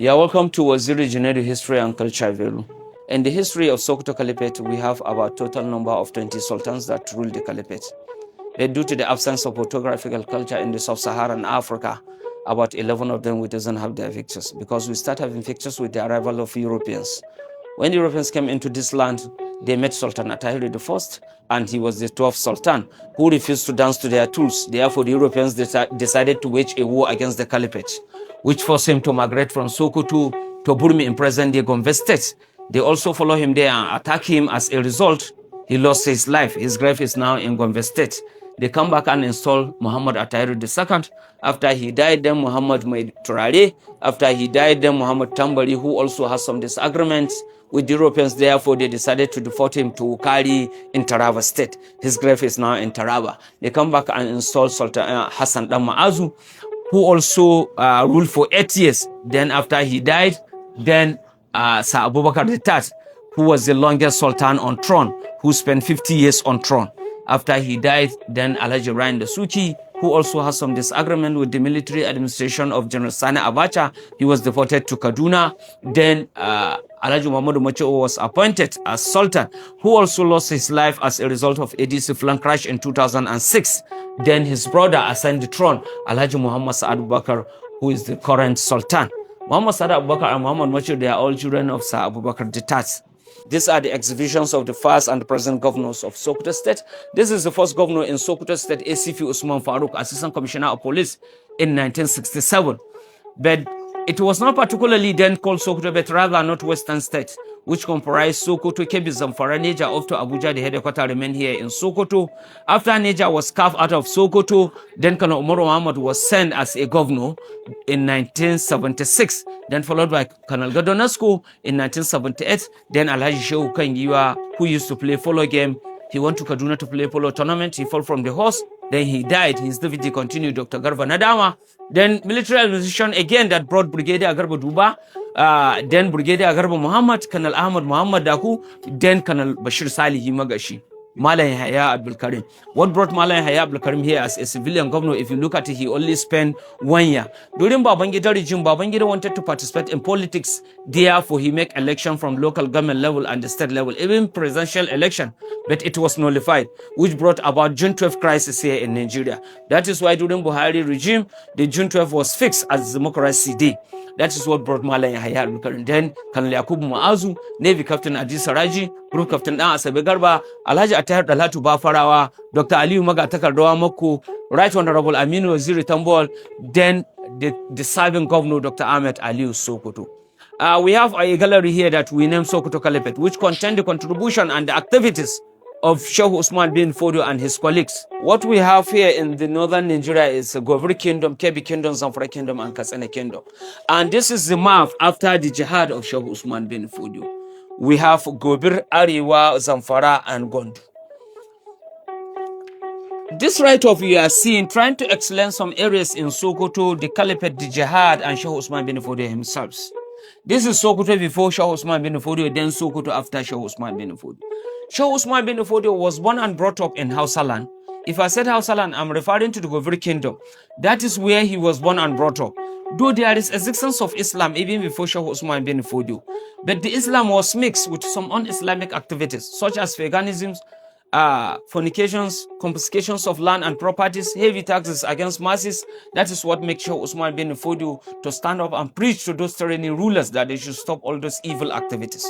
Yeah, welcome to Waziri Junaidu History and Culture Velu. In the history of Sokoto Caliphate, we have about total number of 20 sultans that ruled the Caliphate. Due to the absence of photographical culture in the sub-Saharan Africa, about 11 of them we doesn't have their pictures because we start having pictures with the arrival of Europeans. When the Europeans came into this land, they met Sultan Atahiri I, and he was the 12th Sultan who refused to dance to their tools. Therefore, the Europeans decided to wage a war against the Caliphate, which forced him to migrate from Sokoto to Burmi in present-day Gombe State. They also follow him there and attack him. As a result, he lost his life. His grave is now in Gombe State. They come back and install Muhammad Atahiri II. After he died, then Muhammad made Turare. After he died, then Muhammad Tambari, who also has some disagreements with the Europeans. Therefore, they decided to deport him to Kari in Taraba State. His grave is now in Taraba. They come back and install Sultan Hassan Dan Ma'azu, who also ruled for 8 years. Then after he died, then Sir Abubakar III, who was the longest sultan on throne, who spent 50 years on throne. After he died, then Alhaji Ryan Dasuki, who also has some disagreement with the military administration of General Sani Abacha. He was deported to Kaduna. Then Alhaji Muhammadu Macho was appointed as Sultan, who also lost his life as a result of ADC flank crash in 2006. Then his brother assigned the throne, Alhaji Muhammad Sa'ad Abubakar, who is the current Sultan. Muhammad Sa'ad Abubakar and Muhammad Macho, they are all children of Sir Abubakar Ditat. These are the exhibitions of the first and the present governors of Sokoto State. This is the first governor in Sokoto State, ACP Usman Farouk, Assistant Commissioner of Police in 1967. But it was not particularly then called Sokoto, but rather Northwestern State, which comprised Sokoto, Kebbi, Zamfara, Niger, up to Abuja. The headquarters remained here in Sokoto. After Niger was carved out of Sokoto, then Colonel Umaru Muhammad was sent as a governor in 1976, then followed by Colonel Gadonasko in 1978, then Alhaji Shehu Kangiwa, who used to play polo game. He went to Kaduna to play polo tournament. He fell from the horse. Then he died. His deputy continued, Dr. Garba Nadama. Then military administration again that brought Brigadier Garba Duba, then Brigadier Garba Muhammad, Colonel Ahmad Muhammad Daku, then Colonel Bashir Salih Magashi. Malam Yahya Abdul Karim. What brought Malam Yahya Abdul Karim here as a civilian governor? If you look at it, he only spent 1 year. During Babangida regime, Babangida wanted to participate in politics. Therefore, he made election from local government level and the state level, even presidential election. But it was nullified, which brought about June 12 crisis here in Nigeria. That is why during Buhari regime, the June 12 was fixed as Democracy Day. That is what brought Malam Yahya Abdul Karim. Then Colonel Yakubu Muazu, Navy Captain Adi Saraji, Group Captain Dan Asabe Garba, Alhaji Atahir Dalhatu Bafarawa, Dr. Aliyu Maga Takardawa Moko, Right Honorable Aminu Waziri Tambol, then the serving governor, Dr. Ahmed Aliyu Sokoto. We have a gallery here that we name Sokoto Caliphate, which contain the contribution and the activities of Sheikh Usman bin Fodio and his colleagues. What we have here in the northern Nigeria is Govri Kingdom, Kebbi Kingdom, Zamfara Kingdom, and Katsina Kingdom. And this is the map after the jihad of Sheikh Usman bin Fodio. We have Gobir, Ariwa, Zamfara, and Gondu. This write-off you are seeing trying to explain some areas in Sokoto, the Caliphate, the jihad, and Sheikh Usman bin Fodio himself. This is Sokoto before Sheikh Usman bin Fodio, then Sokoto after Sheikh Usman bin Fodio. Sheikh Usman bin Fodio was born and brought up in Hausaland. If I said Hausaland, I'm referring to the Govri Kingdom. That is where he was born and brought up. Though there is existence of Islam even before Sheikh Usman bin Fodio, but the Islam was mixed with some un-Islamic activities such as veganism, fornications, confiscations of land and properties, heavy taxes against masses. That is what makes Sheikh Usman bin Fodio to stand up and preach to those tyrannical rulers that they should stop all those evil activities.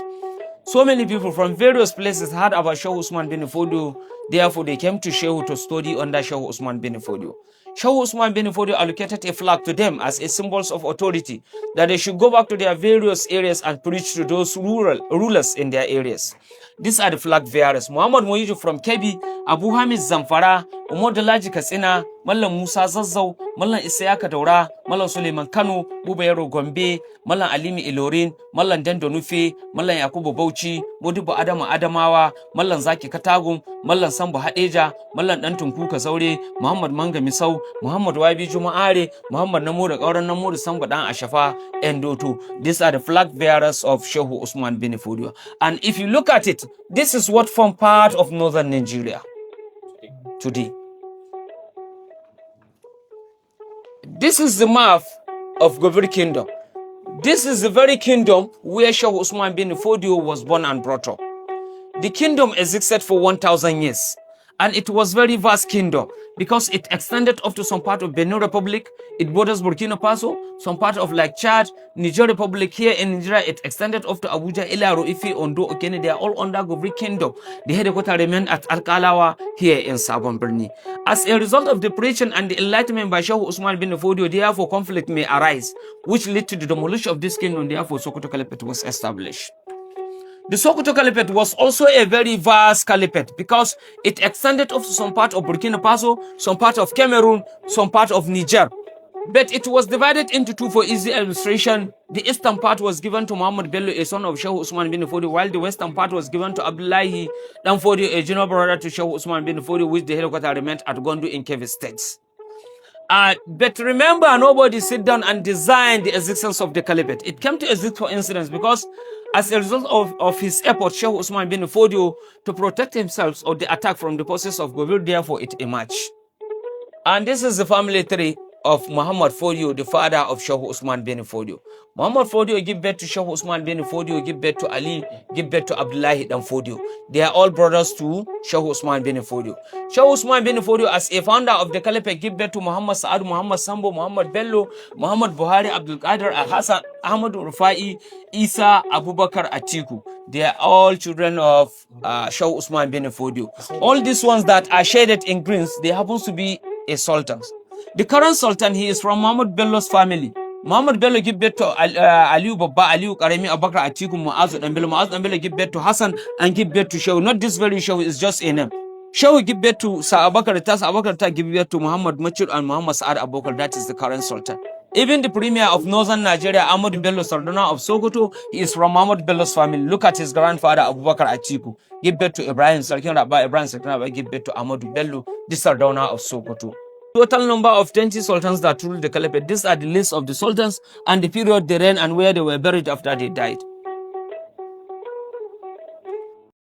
So many people from various places heard about Sheikh Usman bin Fodio. Therefore, they came to Sheikh to study under Sheikh Usman bin Fodio. Sheikh Usman bin Fodio allocated a flag to them as a symbol of authority that they should go back to their various areas and preach to those rulers in their areas. These are the flag bearers. Muhammad Moiju from Kebbi, Abu Hamid Zamfara, Umar Dalaji Katsina, Mallam Musa Zazzau, Mallam Isayaka Daura, Mallam Suleiman Kano, Bubayero Gombe, Mallam Alimi Ilorin, Mallam Dendo Nufe, Mallam Yakubu Bauchi, Modibo Adama Adamawa, Mallam Zaki Katagum, Mallam Sambo Hadeja, Mallam Dantunku Kazaure, Muhammad Manga Misau, Muhammad Wabi Juma'are, Muhammad Namur Auran Namur Samba Dan Ashafa, and Dotu. These are the flag bearers of Sheikh Usman bin Fodio. And if you look at it, this is what form part of northern Nigeria today. This is the map of Govri Kingdom. This is the very kingdom where Sheikh Usman bin Fodio was born and brought up. The kingdom existed for 1,000 years, and it was very vast kingdom because it extended up to some part of Benin Republic. It borders Burkina Faso, some part of like Chad, Niger Republic. Here in Nigeria, it extended up to Abuja, Ilaro, Ife, Ondo, Okene. They are all under Gobri Kingdom. The headquarters remained at Alkalawa here in Sabon Birni. As a result of the preaching and the enlightenment by Sheikh Usman bin Fodio, therefore conflict may arise, which led to the demolition of this kingdom. Therefore, Sokoto Caliphate was established. The Sokoto Caliphate was also a very vast caliphate because it extended up to some part of Burkina Faso, some part of Cameroon, some part of Niger. But it was divided into two for easy illustration. The eastern part was given to Muhammad Bello, a son of Sheikh Usman bin Fodio, while the western part was given to Abdullahi Dan Fodio, a junior brother to Sheikh Usman bin Fodio, which the headquarters remained at Gondo in Kebbi States. But remember, nobody sit down and design the existence of the caliphate. It came to exist for incidents because as a result of his effort, Sheikh Usman bin Fodio, to protect himself of the attack from the forces of Gobir, therefore it emerged. And this is the family tree of Muhammad Fodio, the father of Sheikh Usman bin Fodio. Muhammad Fodio give birth to Sheikh Usman bin Fodio, give birth to Ali, give birth to Abdullahi Dan Fodio. They are all brothers to Sheikh Usman bin Fodio. Sheikh Usman bin Fodio, as a founder of the caliphate, give birth to Muhammad Saad, Muhammad Sambo, Muhammad Bello, Muhammad Buhari, Abdul Qadir, Al-Hassan, Ahmad Rufai, Isa, Abubakar, Atiku. They are all children of Sheikh Usman bin Fodio. All these ones that are shaded in greens, they happen to be a sultan. The current sultan, he is from Muhammad Bello's family. Muhammad Bello give birth to Aliyu Babba, Aliyu Karemi, Abubakar, Atiku, Muazu and Bello. Muazu and Bello give birth to Hassan and give birth to Shehu. Not this very Shehu, it's just a name. Shehu give birth to Sir Abubakar Tas, Abubakar Tas give birth to Muhammad Machud and Muhammad Saad Abubakar. That is the current sultan. Even the premier of northern Nigeria, Ahmad Bello Sardana of Sokoto, he is from Muhammad Bello's family. Look at his grandfather, Abubakar Atiku. Give birth to Ibrahim Sarkin Rabba, Ibrahim Sarkin Rabba, give birth to Ahmad Bello, the Sardana of Sokoto. Total number of 20 sultans that ruled the caliphate. These are the list of the sultans and the period they reigned and where they were buried after they died.